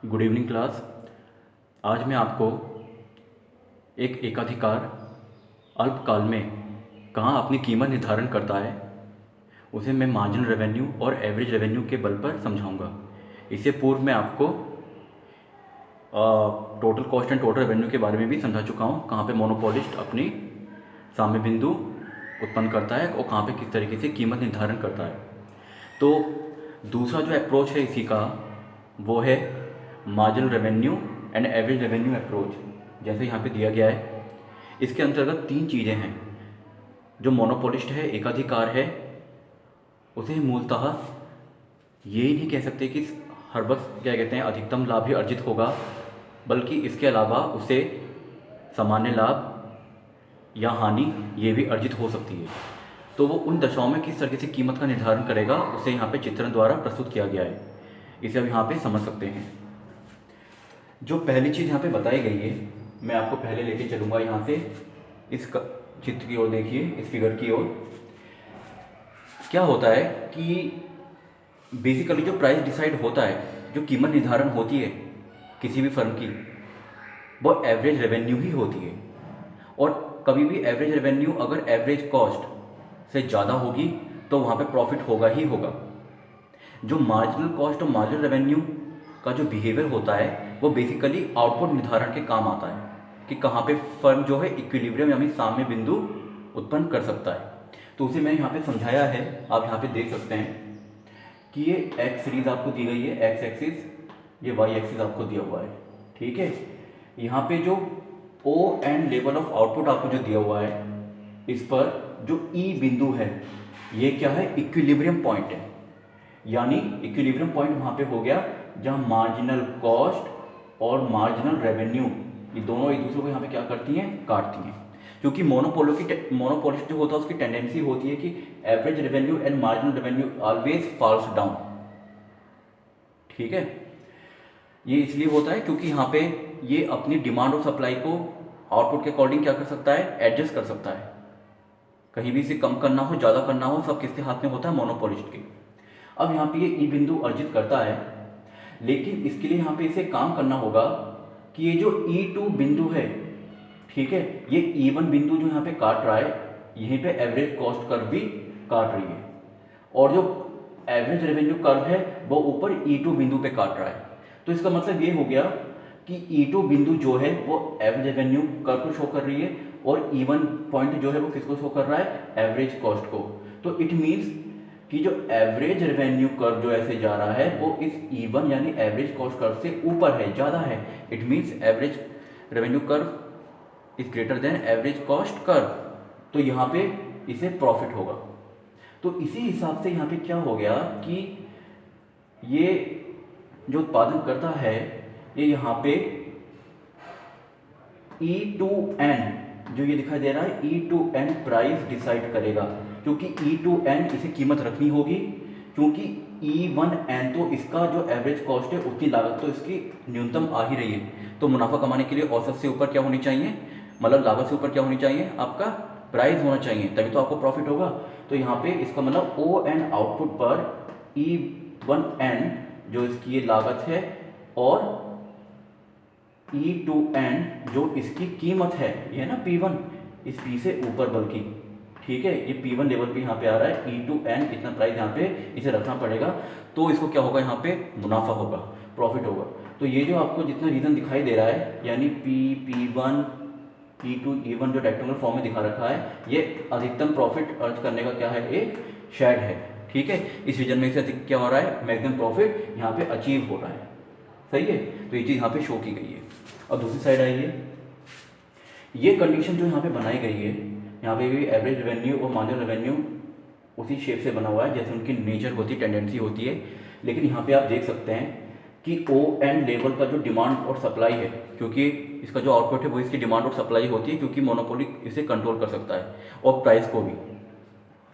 Good evening class. आज मैं आपको एक एकाधिकार अल्पकाल में कहाँ अपनी कीमत निर्धारण करता है उसे मैं मार्जिनल रेवेन्यू और एवरेज रेवेन्यू के बल पर समझाऊंगा। इससे पूर्व मैं आपको total cost and total revenue के बारे में भी समझा चुका हूँ, कहाँ पे मोनोपोलिस्ट अपनी साम्य बिंदु उत्पन्न करता है और कहाँ पे किस तरीके से कीमत निर्धारण करता है। तो दूसरा जो अप्रोच है इसी का वो है marginal revenue and average revenue approach, जैसे यहाँ पे दिया गया है। इसके अंतर्गत तीन चीज़ें हैं। जो मोनोपोलिस्ट है, एकाधिकार है, उसे मूलतः ये नहीं कह सकते कि हर वक्त क्या कहते हैं अधिकतम लाभ ही अर्जित होगा, बल्कि इसके अलावा उसे सामान्य लाभ या हानि ये भी अर्जित हो सकती है। तो वो उन दशाओं में किस तरीके से कीमत का निर्धारण करेगा उसे यहाँ पे चित्रण द्वारा प्रस्तुत किया गया है। इसे अब यहाँ पे समझ सकते हैं। जो पहली चीज़ यहाँ पे बताई गई है, मैं आपको पहले लेके चलूँगा यहाँ से इस चित्र की ओर। देखिए इस फिगर की ओर क्या होता है कि बेसिकली जो प्राइस डिसाइड होता है, जो कीमत निर्धारण होती है किसी भी फर्म की, वो एवरेज रेवेन्यू ही होती है। और कभी भी एवरेज रेवेन्यू अगर एवरेज कॉस्ट से ज़्यादा होगी तो वहाँ पे प्रॉफिट होगा ही होगा। जो मार्जिनल कॉस्ट और मार्जिनल रेवेन्यू का जो बिहेवियर होता है वो बेसिकली आउटपुट निर्धारण के काम आता है कि कहाँ पे फर्म जो है इक्विलिब्रियम यानी साम्य बिंदु उत्पन्न कर सकता है। तो उसे मैंने यहाँ पे समझाया है। आप यहाँ पे देख सकते हैं कि ये एक्स सीरीज आपको दी गई है, एक्स एक्सिस, ये वाई एक्सिस आपको दिया हुआ है। ठीक है, यहाँ पे जो O and level of output आपको जो दिया हुआ है, इस पर जो ई बिंदु है ये क्या है, इक्विलिब्रियम पॉइंट है। यानी इक्विलिब्रियम पॉइंट वहाँ पे हो गया जहाँ मार्जिनल कॉस्ट और मार्जिनल रेवेन्यू ये दोनों एक दूसरे को यहाँ पे क्या करती हैं, काटती हैं। क्योंकि मोनोपोलिस्ट जो होता है उसकी टेंडेंसी होती है कि average revenue and marginal revenue always falls down. ठीक है, ये इसलिए होता है क्योंकि यहाँ पे ये अपनी डिमांड और सप्लाई को आउटपुट के अकॉर्डिंग क्या कर सकता है, एडजस्ट कर सकता है। कहीं भी इसे कम करना हो, ज़्यादा करना हो, सब किसके हाथ में होता है, मोनोपोलिस्ट के। अब यहाँ पे ये ई बिंदु अर्जित करता है, लेकिन इसके लिए यहाँ पे इसे काम करना होगा कि ये जो E2 बिंदु है, ठीक है, ये E1 बिंदु जो यहाँ पे काट रहा है, यहीं पे एवरेज कॉस्ट कर्व भी काट रही है, और जो एवरेज रेवेन्यू कर्व है वो ऊपर E2 बिंदु पे काट रहा है। तो इसका मतलब ये हो गया कि E2 बिंदु जो है वो एवरेज रेवेन्यू कर्व को शो कर रही है और E1 पॉइंट जो है वो किसको शो कर रहा है, एवरेज कॉस्ट को। तो इट मीन्स कि जो एवरेज रेवेन्यू कर्व जो ऐसे जा रहा है वो इस E1 यानी एवरेज कॉस्ट कर्व से ऊपर है, ज़्यादा है। It means average revenue curve is greater than average cost curve. तो यहाँ पे इसे प्रॉफिट होगा। तो इसी हिसाब से यहाँ पे क्या हो गया कि ये जो उत्पादन करता है ये यहाँ पे E2N जो ये दिखाई दे रहा है, E2N प्राइस डिसाइड करेगा, क्योंकि E2N इसे कीमत रखनी होगी, क्योंकि E1N तो इसका जो एवरेज कॉस्ट है उतनी लागत तो इसकी न्यूनतम आ ही रही है। तो मुनाफा कमाने के लिए औसत से ऊपर क्या होनी चाहिए, मतलब लागत से ऊपर क्या होनी चाहिए, आपका प्राइस होना चाहिए, तभी तो आपको प्रॉफिट होगा। तो यहाँ पे इसका मतलब ON आउटपुट पर E1N जो इसकी ये लागत है और E2N जो इसकी कीमत है, ये है ना P1, इस P से ऊपर बल्कि, ठीक है, ये P1 लेवल पे यहाँ पे आ रहा है, E2N इतना प्राइस यहाँ पे इसे रखना पड़ेगा। तो इसको क्या होगा, यहाँ पे मुनाफा होगा, प्रॉफिट होगा। तो ये जो आपको जितना रीजन दिखाई दे रहा है, यानी P1 P2 E1 जो रेक्टेंगुलर फॉर्म में दिखा रखा है, ये अधिकतम प्रॉफिट अर्ज करने का क्या है, एक शेड है। ठीक है, इस रीजन में से अधिक क्या हो रहा है, मैक्सिमम प्रॉफिट यहाँ पे अचीव हो रहा है। सही है, तो ये चीज़ यहाँ पे शो की गई है। और दूसरी साइड आइए, ये कंडीशन जो यहाँ पे बनाई गई है, यहाँ पे भी एवरेज रेवेन्यू और मार्जिनल रेवेन्यू उसी शेप से बना हुआ है जैसे उनकी नेचर होती है, टेंडेंसी होती है। लेकिन यहाँ पे आप देख सकते हैं कि ON लेवल का जो डिमांड और सप्लाई है, क्योंकि इसका जो आउटपुट है वो इसकी डिमांड और सप्लाई होती है, क्योंकि मोनोपोली इसे कंट्रोल कर सकता है और प्राइस को भी।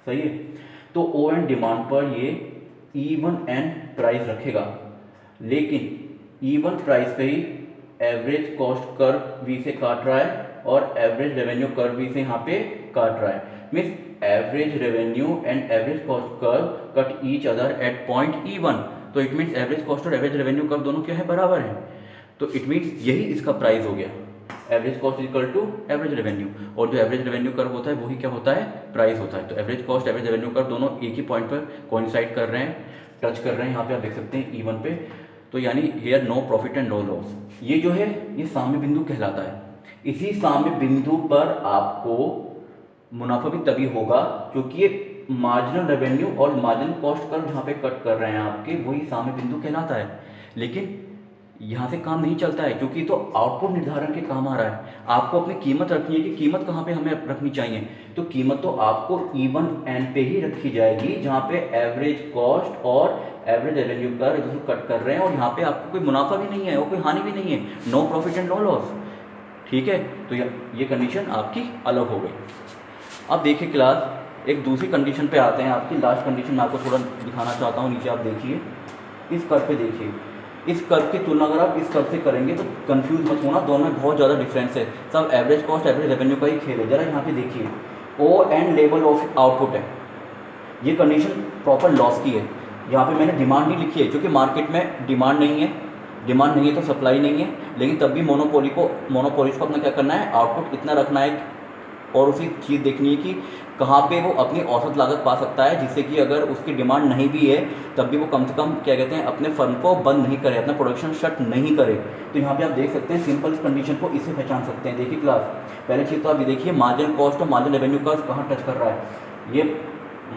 सही है, तो ON डिमांड पर ये E1N प्राइस रखेगा, लेकिन E1 प्राइस पे ही एवरेज कॉस्ट कर्व भी से काट रहा है और एवरेज रेवेन्यू कर्व भी से यहाँ पे काट रहा है। Means average revenue and average cost curve cut each other at point E1। तो इट मीन्स एवरेज कॉस्ट और एवरेज रेवेन्यू कर्व दोनों क्या है, बराबर है। तो इट मीन्स यही इसका प्राइस हो गया, average cost equal to average revenue, और जो एवरेज रेवेन्यू कर्व होता है वही क्या होता है, प्राइस होता है। तो average cost average revenue curve दोनों एक ही पॉइंट पर कोइंसाइड कर रहे हैं, टच कर रहे हैं, यहाँ पे आप देख सकते हैं E1 पे। तो यानी here no profit and no loss, ये जो है ये साम्य बिंदु कहलाता है। इसी साम्य बिंदु पर आपको मुनाफा भी तभी होगा क्योंकि ये मार्जिनल रेवेन्यू और मार्जिनल कॉस्ट कर्व जहाँ पे कट कर रहे हैं आपके, वही साम्य बिंदु कहलाता है। लेकिन यहाँ से काम नहीं चलता है क्योंकि तो आउटपुट निर्धारण के काम आ रहा है। आपको अपनी कीमत रखनी है कि कीमत कहाँ पे हमें रखनी चाहिए, तो कीमत तो आपको E1N पे ही रखी जाएगी जहाँ पे एवरेज कॉस्ट और एवरेज रेवेन्यू का कट कर रहे हैं, और यहाँ पे आपको कोई मुनाफा भी नहीं है और कोई हानि भी नहीं है, no profit and no loss. ठीक है, तो ये कंडीशन आपकी अलग हो गई। अब देखिए क्लास, एक दूसरी कंडीशन पे आते हैं। आपकी लास्ट कंडीशन मैं आपको थोड़ा दिखाना चाहता हूँ। नीचे आप देखिए, इस कर्व पे देखिए, इस कर्व की तुलना अगर आप इस कर्व से करेंगे तो कंफ्यूज मत होना, दोनों में बहुत ज़्यादा डिफरेंस है। सब एवरेज कॉस्ट एवरेज रेवेन्यू का ही खेल है। जरा यहाँ पे देखिए, O and level of output है, ये कंडीशन प्रॉपर लॉस की है। यहाँ पे मैंने डिमांड नहीं लिखी है क्योंकि मार्केट में डिमांड नहीं है तो सप्लाई नहीं है, लेकिन तब भी मोनोपोलिस्ट को अपना क्या करना है, आउटपुट इतना रखना है और उसी चीज़ देखनी है कि कहाँ पे वो अपनी औसत लागत पा सकता है, जिससे कि अगर उसकी डिमांड नहीं भी है तब भी वो कम से कम क्या कहते हैं, अपने फर्म को बंद नहीं करे, अपना प्रोडक्शन शट नहीं करे। तो यहाँ पे आप देख सकते हैं सिंपल इस कंडीशन को इससे पहचान सकते हैं। देखिए क्लास, पहले चीज़ तो आप ये देखिए, मार्जिनल कॉस्ट और मार्जिनल रेवेन्यू कर्व कहाँ टच कर रहा है, ये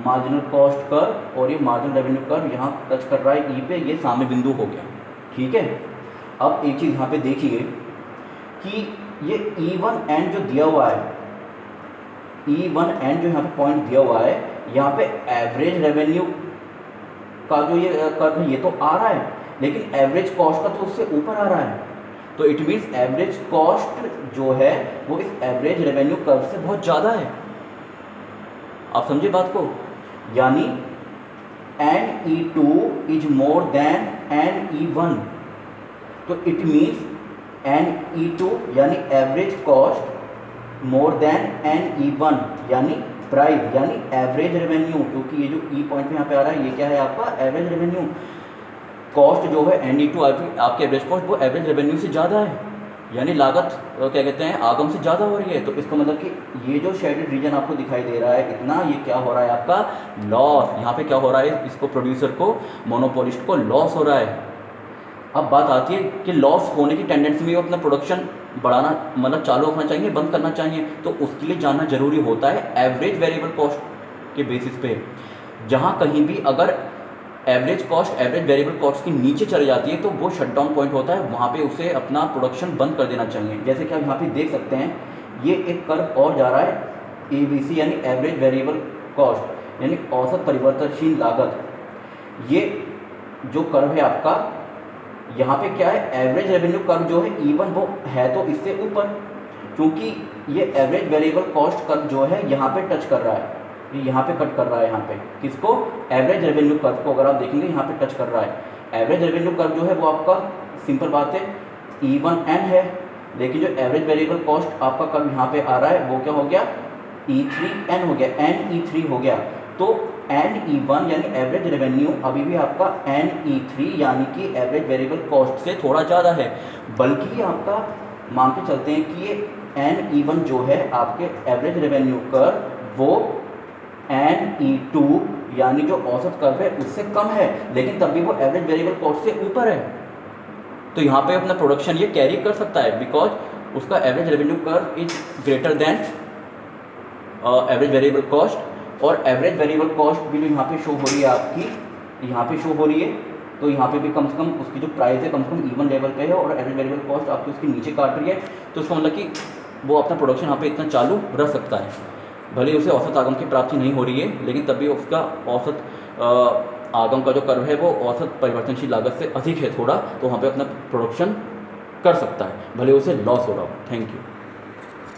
मार्जिनल कॉस्ट कर्व और ये मार्जिनल रेवेन्यू कर्व यहाँ टच कर रहा है E पे, ये साम्य बिंदु हो गया। ठीक है, अब एक चीज़ यहाँ पे देखिए कि ये E1N जो दिया हुआ है, E1N जो यहाँ पे पॉइंट दिया हुआ है, यहाँ पे एवरेज रेवेन्यू का जो ये कर्व है ये तो आ रहा है, लेकिन एवरेज कॉस्ट का तो उससे ऊपर आ रहा है। तो इट मीन्स एवरेज कॉस्ट जो है वो इस एवरेज रेवेन्यू कर्व से बहुत ज़्यादा है। आप समझे बात को, यानी NE2 is more than NE1। तो इट मीन्स NE2 यानी average cost more than NE1 यानी प्राइस यानी एवरेज रेवेन्यू, क्योंकि ये जो E पॉइंट पे यहाँ पे आ रहा है ये क्या है आपका एवरेज रेवेन्यू। कॉस्ट जो है NE2 आपके एवरेज कॉस्ट वो एवरेज रेवेन्यू से ज़्यादा है, यानी लागत क्या कहते हैं आगम से ज़्यादा हो रही है। तो इसका मतलब कि ये जो शेडेड रीजन आपको दिखाई दे रहा है इतना, ये क्या हो रहा है आपका लॉस। यहाँ पे क्या हो रहा है, इसको प्रोड्यूसर को मोनोपोलिस्ट को लॉस हो रहा है। अब बात आती है कि लॉस होने की टेंडेंसी में अपना प्रोडक्शन बढ़ाना मतलब चालू रखना चाहिए, बंद करना चाहिए, तो उसके लिए जानना जरूरी होता है एवरेज वेरिएबल कॉस्ट के बेसिस पे। जहाँ कहीं भी अगर average cost average variable cost के नीचे चली जाती है तो वो शटडाउन पॉइंट होता है, वहाँ पे उसे अपना प्रोडक्शन बंद कर देना चाहिए। जैसे कि आप यहाँ पे देख सकते हैं, ये एक कर्व और जा रहा है ABC यानी एवरेज वेरिएबल कॉस्ट यानी औसत परिवर्तनशील लागत। ये जो कर्व है आपका, यहाँ पे क्या है एवरेज रेवेन्यू कर्व जो है E1 वो है तो इससे ऊपर, क्योंकि ये एवरेज वेरिएबल कॉस्ट कर्व जो है यहाँ पे टच कर रहा है, ये यहाँ पे कट कर रहा है। यहाँ पे किसको, एवरेज रेवेन्यू कर्व को अगर आप देखेंगे यहाँ पे टच कर रहा है। एवरेज रेवेन्यू कर्व जो है वो आपका सिंपल बात है E1N है, लेकिन जो एवरेज वेरिएबल कॉस्ट आपका कर्व यहाँ पे आ रहा है वो क्या हो गया E3N हो गया, NE3 हो गया। तो NE1 यानी एवरेज रेवेन्यू अभी भी आपका NE3 यानी कि एवरेज वेरिएबल कॉस्ट से थोड़ा ज़्यादा है, बल्कि आपका मान के चलते हैं कि ये NE1 जो है आपके एवरेज रेवेन्यू कर्व वो NE2 यानी जो औसत कर्व है उससे कम है, लेकिन तब भी वो एवरेज वेरिएबल कॉस्ट से ऊपर है। तो यहाँ पे अपना प्रोडक्शन ये कैरी कर सकता है बिकॉज उसका average revenue curve is greater than average variable cost. और एवरेज वेरिएबल कॉस्ट भी जो यहाँ पे शो हो रही है आपकी, यहाँ पे शो हो रही है, तो यहाँ पे भी कम से कम उसकी जो प्राइस है कम से कम E1 लेवल पे है और एवरेज वेरिएबल कॉस्ट आपकी उसके नीचे काट रही है। तो उसका मतलब कि वो अपना प्रोडक्शन यहाँ पे इतना चालू रख सकता है, भले ही उसे औसत आगम की प्राप्ति नहीं हो रही है, लेकिन तब भी उसका औसत आगम का जो कर्व है वो औसत परिवर्तनशील लागत से अधिक है थोड़ा, तो वहाँ पे अपना प्रोडक्शन कर सकता है, भले उसे लॉस हो रहा हो। Thank you.